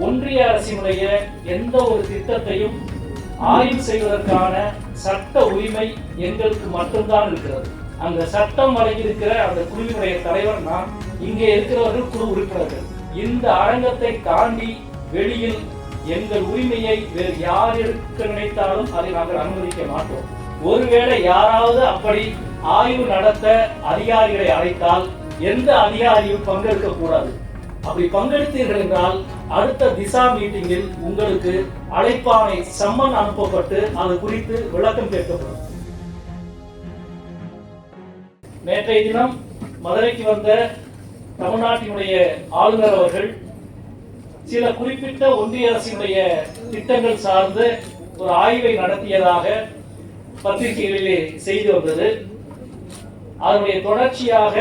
ஒன்றிய அரசினுடைய எந்த ஒரு திட்டத்தையும் ஆய்வு செய்வதற்கான சட்ட உரிமை எங்களுக்கு மட்டும்தான் இருக்கிறது. அந்த சட்டம் வழங்கியிருக்கிற அந்த குழுவினுடைய தலைவர் நான், இங்கே இருக்கிறவர்கள் குழு உறுப்பினர்கள். இந்த அரங்கத்தை தாண்டி வெளியில் எங்கள் உரிமையை வேறு யார் எடுக்க நினைத்தாலும் அதை நாங்கள் அனுமதிக்க மாட்டோம். ஒருவேளை யாராவது அப்படி ஆய்வு நடத்த அதிகாரிகளை அழைத்தால் எந்த அதிகாரியும் பங்கெடுக்க கூடாது. அப்படி பங்கெடுத்தீர்கள் என்றால் அடுத்த திசா மீட்டிங்கில் உங்களுக்கு அழைப்பானை சம்மன் அனுப்பப்பட்டு அது குறித்து விளக்கம் கேட்கப்படும். நேற்றைய தினம் மதுரைக்கு வந்த தமிழ்நாட்டினுடைய ஆளுநர் அவர்கள் சில குறிப்பிட்ட ஒன்றிய அரசினுடைய திட்டங்கள் சார்ந்து ஒரு ஆய்வை நடத்தியதாக பத்திரிகைகளிலே செய்தி வந்தது. அதனுடைய தொடர்ச்சியாக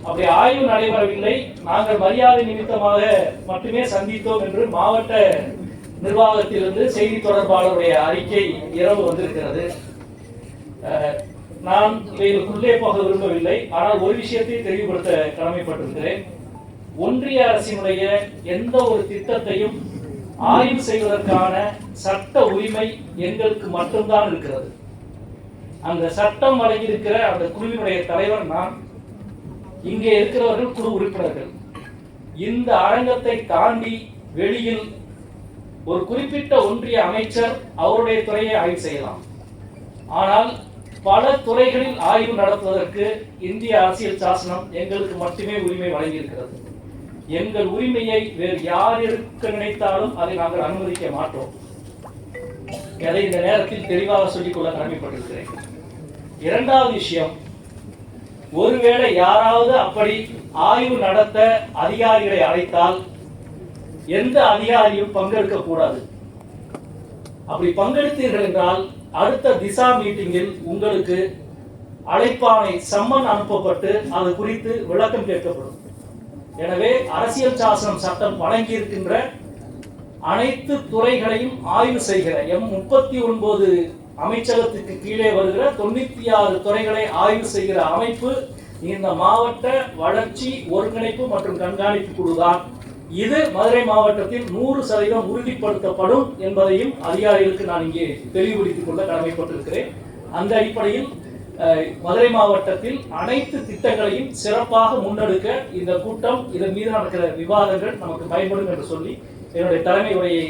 அப்படி ஆய்வு நடைபெறவில்லை, நாங்கள் மரியாதை நிமித்தமாக மட்டுமே சந்தித்தோம் என்று மாவட்ட நிர்வாகத்திலிருந்து செய்தி தொடர்பாளருடைய அறிக்கை இரவு வந்திருக்கிறது. நான் இவைகளுக்குள்ளே போக விரும்பவில்லை, ஆனால் ஒரு விஷயத்தை தெளிவுபடுத்த கடமைப்பட்டிருக்கிறேன். ஒன்றிய அரசினுடைய எந்த ஒரு திட்டத்தையும் ஆய்வு செய்வதற்கான சட்ட உரிமை எங்களுக்கு மட்டும்தான் இருக்கிறது. அந்த சட்டம் வழங்கியிருக்கிற அந்த குழுவினுடைய தலைவர் நான், இங்கே இருக்கிறவர்கள் குழு உறுப்பினர்கள். இந்த அரங்கத்தை தாண்டி வெளியில் ஒரு குறிப்பிட்ட ஒன்றிய அமைச்சர் அவருடைய துறையை ஆய்வு செய்யலாம். ஆனால் பல துறைகளில் ஆய்வு நடத்துவதற்கு இந்திய அரசியல் சாசனம் எங்களுக்கு மட்டுமே உரிமை வழங்கியிருக்கிறது. எங்கள் உரிமையை வேறு யார் எடுக்க நினைத்தாலும் அதை நாங்கள் அனுமதிக்க மாட்டோம். அதை இந்த நேரத்தில் தெளிவாக சொல்லிக்கொள்ள கடமைப்பட்டிருக்கிறேன். இரண்டாவது விஷயம், ஒருவேளை யாராவது அப்படி ஆய்வு நடத்த அதிகாரிகளை அழைத்தால் எந்த அதிகாரியும் பங்கெடுக்க கூடாது. அப்படி பங்கெடுத்தீர்கள் என்றால் அடுத்த திசா மீட்டிங்கில் உங்களுக்கு அழைப்பானை சம்மன் அனுப்பப்பட்டு அது குறித்து விளக்கம் கேட்கப்படும். எனவே அரசியல் சாசனம் சட்டம் வழங்கியிருக்கின்ற அனைத்து துறைகளையும் ஆய்வு செய்கிற 39 அமைச்சகத்துக்கு கீழே வருகிற 96 துறைகளை ஆய்வு செய்கிற அமைப்பு இந்த மாவட்ட வளர்ச்சி ஒருங்கிணைப்பு மற்றும் கண்காணிப்பு குழுதான். இது மதுரை மாவட்டத்தில் 100% உறுதிப்படுத்தப்படும் என்பதையும் அதிகாரிகளுக்கு நான் இங்கே தெளிவுபடுத்திக் கொள்ள கடமைப்பட்டிருக்கிறேன். அந்த அடிப்படையில் மதுரை மாவட்டத்தில் அனைத்து திட்டங்களையும் சிறப்பாக முன்னெடுக்க இந்த கூட்டம், இதன் மீது நடக்கிற விவாதங்கள் நமக்கு பயன்படும் என்று சொல்லி என்னுடைய தலைமை உரையை